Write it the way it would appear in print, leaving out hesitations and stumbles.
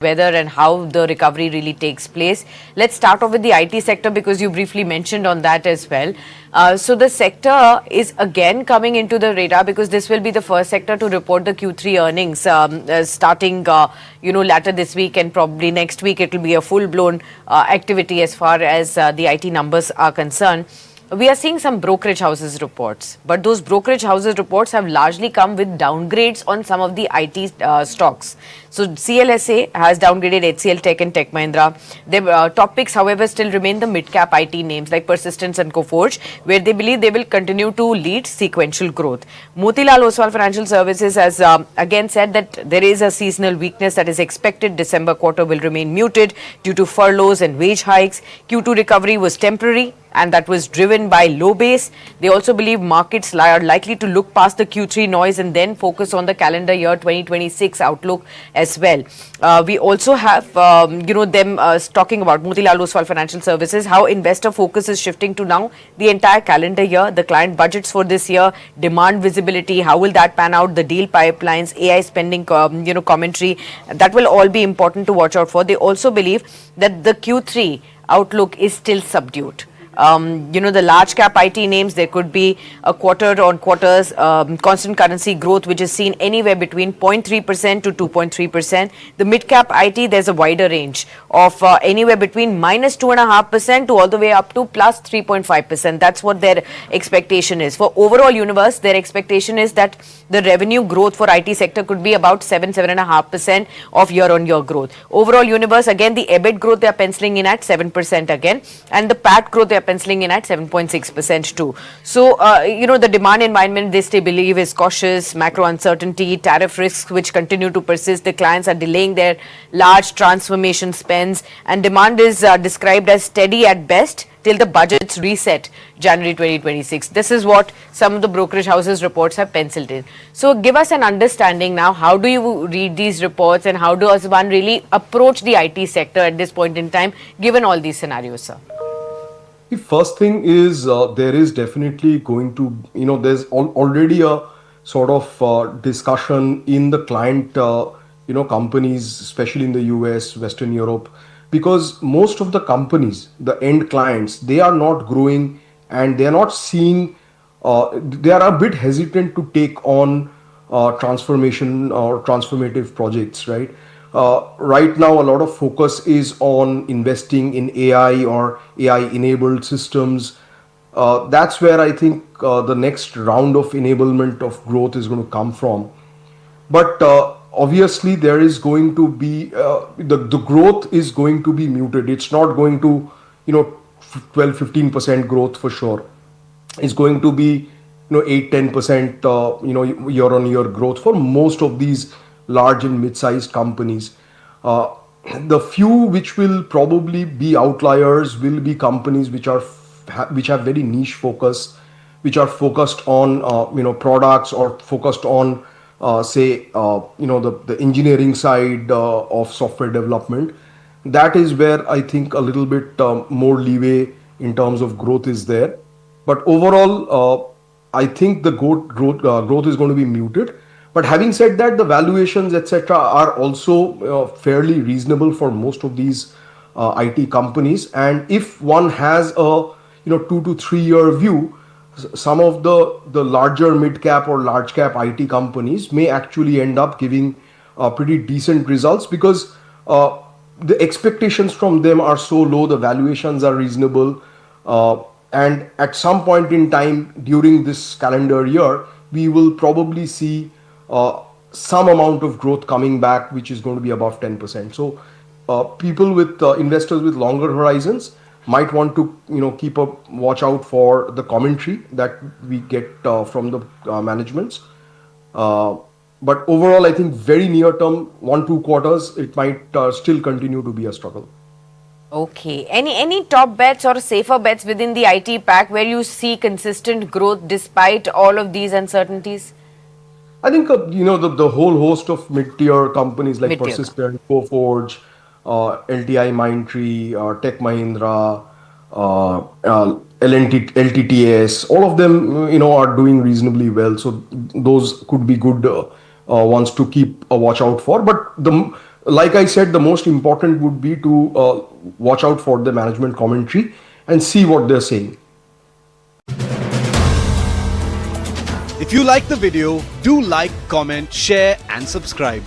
whether and how the recovery really takes place. Let's start off with the IT sector because you briefly mentioned on that as well. So the sector is again coming into the radar because this will be the first sector to report the Q3 earnings starting, later this week, and probably next week it will be a full-blown activity as far as the IT numbers are concerned. We are seeing some brokerage houses reports, but those brokerage houses reports have largely come with downgrades on some of the IT stocks. So CLSA has downgraded HCL Tech and Tech Mahindra. The top picks, however, still remain the mid-cap IT names like Persistence and Coforge, where they believe they will continue to lead sequential growth. Motilal Oswal Financial Services has again said that there is a seasonal weakness that is expected. December quarter will remain muted due to furloughs and wage hikes. Q2 recovery was temporary, and that was driven by low base. They also believe markets are likely to look past the Q3 noise and then focus on the calendar year 2026 outlook as well. We also have, them talking about Motilal Oswal Financial Services, how investor focus is shifting to now the entire calendar year, the client budgets for this year, demand visibility, how will that pan out, the deal pipelines, AI spending, commentary. That will all be important to watch out for. They also believe that the Q3 outlook is still subdued. The large cap IT names, there could be a quarter on quarters constant currency growth, which is seen anywhere between 0.3% to 2.3%. The mid cap IT, there's a wider range of anywhere between minus 2.5% to all the way up to plus 3.5%. That's what their expectation is. For overall universe, their expectation is that the revenue growth for IT sector could be about 7.5% of year-on-year growth. Overall universe, again, the EBIT growth they are penciling in at 7% again, and the PAT growth they are penciling in at 7.6% too. So, the demand environment, they believe, is cautious. Macro uncertainty, tariff risks which continue to persist. The clients are delaying their large transformation spends, and demand is described as steady at best till the budgets reset January 2026. This is what some of the brokerage houses reports have penciled in. So give us an understanding now, how do you read these reports and how does one really approach the IT sector at this point in time, given all these scenarios, sir? The first thing is there is definitely going to, there's already a sort of discussion in the client, companies, especially in the US, Western Europe, because most of the companies, the end clients, they are not growing and they are not seeing, they are a bit hesitant to take on transformation or transformative projects, right? Right now, a lot of focus is on investing in AI or AI-enabled systems. That's where I think the next round of enablement of growth is going to come from. But obviously, there is going to be the growth is going to be muted. It's not going to 12-15% growth for sure. It's going to be 8-10% year-on-year growth for most of these large and mid-sized companies. The few which will probably be outliers will be companies which have very niche focus, which are focused on products or focused on the engineering side of software development. That is where I think a little bit more leeway in terms of growth is there. But overall, I think the growth is going to be muted. But having said that, the valuations, etc., are also fairly reasonable for most of these IT companies. And if one has a 2 to 3 year view, some of the larger mid cap or large cap IT companies may actually end up giving pretty decent results because the expectations from them are so low, the valuations are reasonable, and at some point in time during this calendar year, we will probably see some amount of growth coming back, which is going to be above 10%. So people with investors with longer horizons might want to keep a watch out for the commentary that we get from the managements. But overall, I think very near term, 1-2 quarters, it might still continue to be a struggle. Okay. Any top bets or safer bets within the IT pack where you see consistent growth despite all of these uncertainties? I think the whole host of mid-tier companies like Mid-tier. Persistent, Coforge, LTI Mindtree, Tech Mahindra, LTTS, all of them are doing reasonably well. So those could be good ones to keep a watch out for. But like I said, the most important would be to watch out for the management commentary and see what they're saying. If you like the video, do like, comment, share and subscribe.